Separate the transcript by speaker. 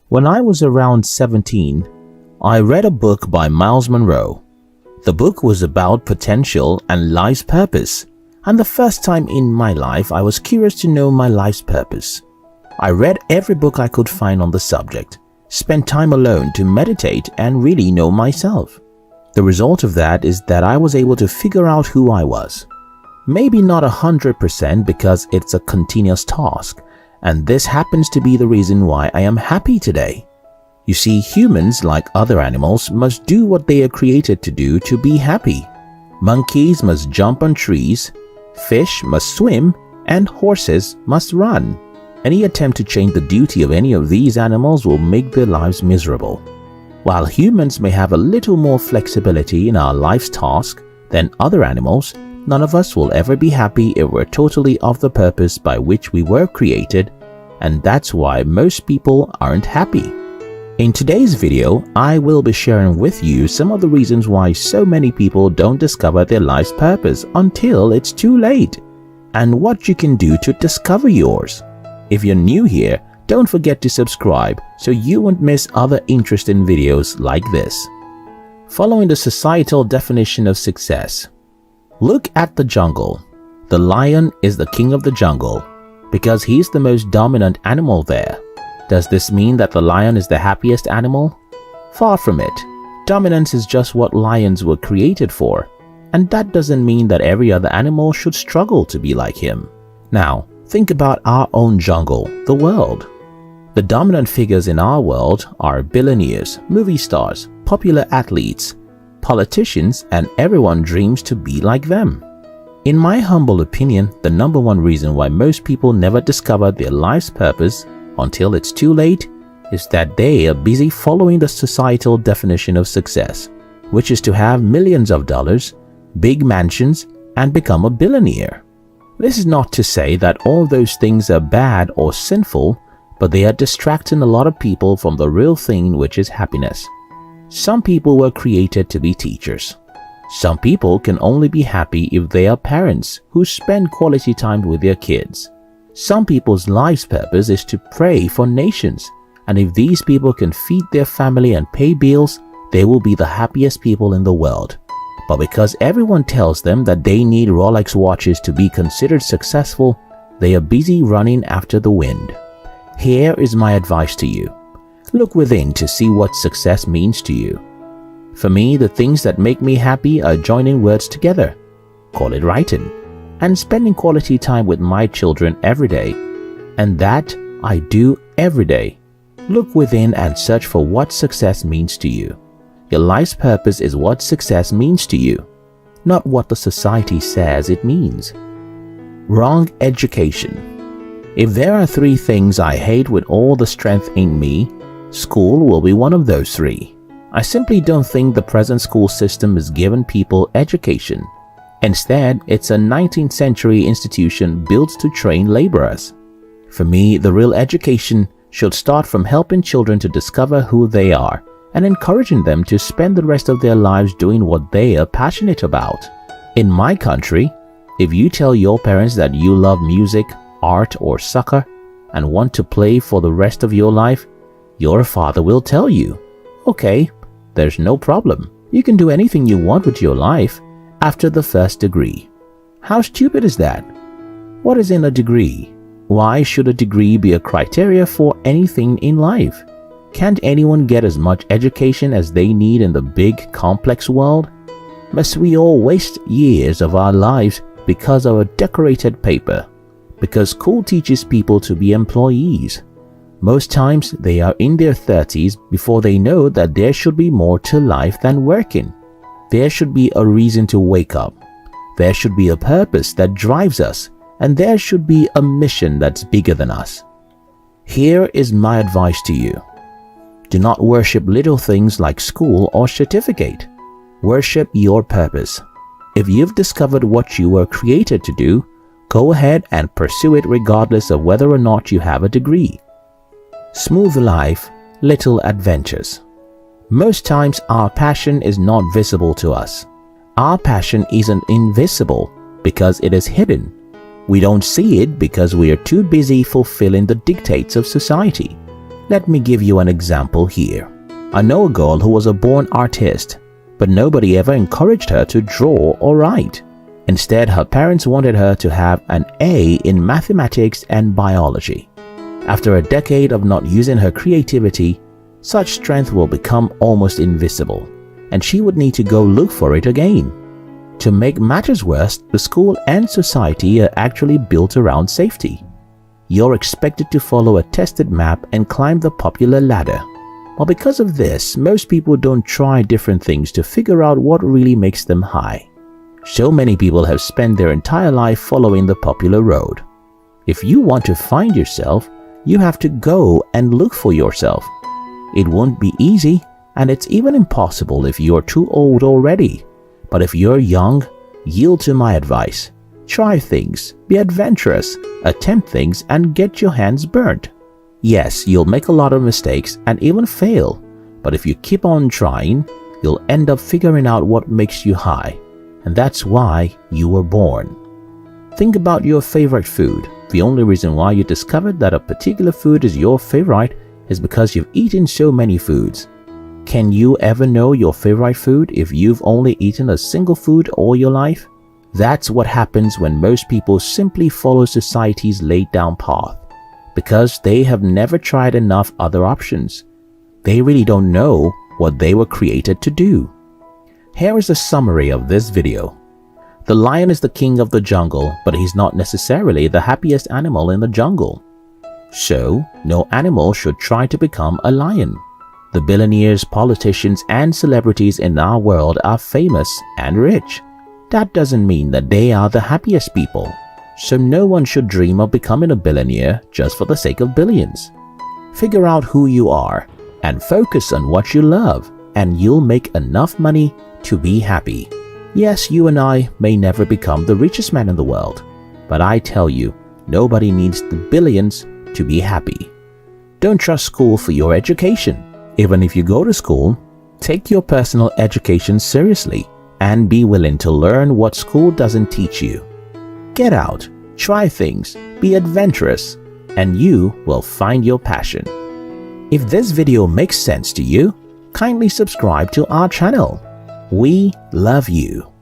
Speaker 1: When I was around 17, I read a book by Miles Monroe. The book was about potential and life's purpose, and the first time in my life I was curious to know my life's purpose. I read every book I could find on the subject, spent time alone to meditate and really know myself. The result of that is that I was able to figure out who I was. Maybe not 100% because it's a continuous task, and this happens to be the reason why I am happy today. You see, humans, like other animals, must do what they are created to do to be happy. Monkeys must jump on trees, fish must swim, and horses must run. Any attempt to change the duty of any of these animals will make their lives miserable. While humans may have a little more flexibility in our life's task than other animals, none of us will ever be happy if we're totally off the purpose by which we were created, and that's why most people aren't happy. In today's video, I will be sharing with you some of the reasons why so many people don't discover their life's purpose until it's too late, and what you can do to discover yours. If you're new here, don't forget to subscribe so you won't miss other interesting videos like this. Following the societal definition of success. Look at the jungle. The lion is the king of the jungle because he's the most dominant animal there. Does this mean that the lion is the happiest animal? Far from it. Dominance is just what lions were created for, and that doesn't mean that every other animal should struggle to be like him. Now, think about our own jungle, the world. The dominant figures in our world are billionaires, movie stars, popular athletes, politicians, and everyone dreams to be like them. In my humble opinion, the number one reason why most people never discover their life's purpose until it's too late is that they are busy following the societal definition of success, which is to have millions of dollars, big mansions, and become a billionaire. This is not to say that all those things are bad or sinful, but they are distracting a lot of people from the real thing, which is happiness. Some people were created to be teachers. Some people can only be happy if they are parents who spend quality time with their kids. Some people's life's purpose is to pray for nations, and if these people can feed their family and pay bills, they will be the happiest people in the world. But because everyone tells them that they need Rolex watches to be considered successful, they are busy running after the wind. Here is my advice to you. Look within to see what success means to you. For me, the things that make me happy are joining words together, call it writing, and spending quality time with my children every day. And that I do every day. Look within and search for what success means to you. Your life's purpose is what success means to you, not what the society says it means. Wrong education. If there are 3 things I hate with all the strength in me, school will be one of those 3. I simply don't think the present school system is giving people education. Instead, it's a 19th century institution built to train laborers. For me, the real education should start from helping children to discover who they are and encouraging them to spend the rest of their lives doing what they are passionate about. In my country, if you tell your parents that you love music, art, or soccer and want to play for the rest of your life, your father will tell you, okay, there's no problem. You can do anything you want with your life after the first degree. How stupid is that? What is in a degree? Why should a degree be a criteria for anything in life? Can't anyone get as much education as they need in the big, complex world? Must we all waste years of our lives because of a decorated paper? Because school teaches people to be employees. Most times they are in their 30s before they know that there should be more to life than working. There should be a reason to wake up. There should be a purpose that drives us, and there should be a mission that's bigger than us. Here is my advice to you. Do not worship little things like school or certificate. Worship your purpose. If you've discovered what you were created to do, go ahead and pursue it regardless of whether or not you have a degree. Smooth life, little adventures. Most times our passion is not visible to us. Our passion isn't invisible because it is hidden. We don't see it because we are too busy fulfilling the dictates of society. Let me give you an example here. I know a girl who was a born artist, but nobody ever encouraged her to draw or write. Instead, her parents wanted her to have an A in mathematics and biology. After a decade of not using her creativity, such strength will become almost invisible, and she would need to go look for it again. To make matters worse, the school and society are actually built around safety. You're expected to follow a tested map and climb the popular ladder. Well, because of this, most people don't try different things to figure out what really makes them high. So many people have spent their entire life following the popular road. If you want to find yourself, you have to go and look for yourself. It won't be easy, and it's even impossible if you're too old already. But if you're young, yield to my advice. Try things, be adventurous, attempt things, and get your hands burnt. Yes, you'll make a lot of mistakes and even fail, but if you keep on trying, you'll end up figuring out what makes you high. And that's why you were born. Think about your favorite food. The only reason why you discovered that a particular food is your favorite is because you've eaten so many foods. Can you ever know your favorite food if you've only eaten a single food all your life? That's what happens when most people simply follow society's laid down path, because they have never tried enough other options. They really don't know what they were created to do. Here is a summary of this video. The lion is the king of the jungle, but he's not necessarily the happiest animal in the jungle. So, no animal should try to become a lion. The billionaires, politicians, and celebrities in our world are famous and rich. That doesn't mean that they are the happiest people. So no one should dream of becoming a billionaire just for the sake of billions. Figure out who you are and focus on what you love, and you'll make enough money to be happy. Yes, you and I may never become the richest man in the world, but I tell you, nobody needs the billions to be happy. Don't trust school for your education. Even if you go to school, take your personal education seriously and be willing to learn what school doesn't teach you. Get out, try things, be adventurous, and you will find your passion. If this video makes sense to you, kindly subscribe to our channel. We love you.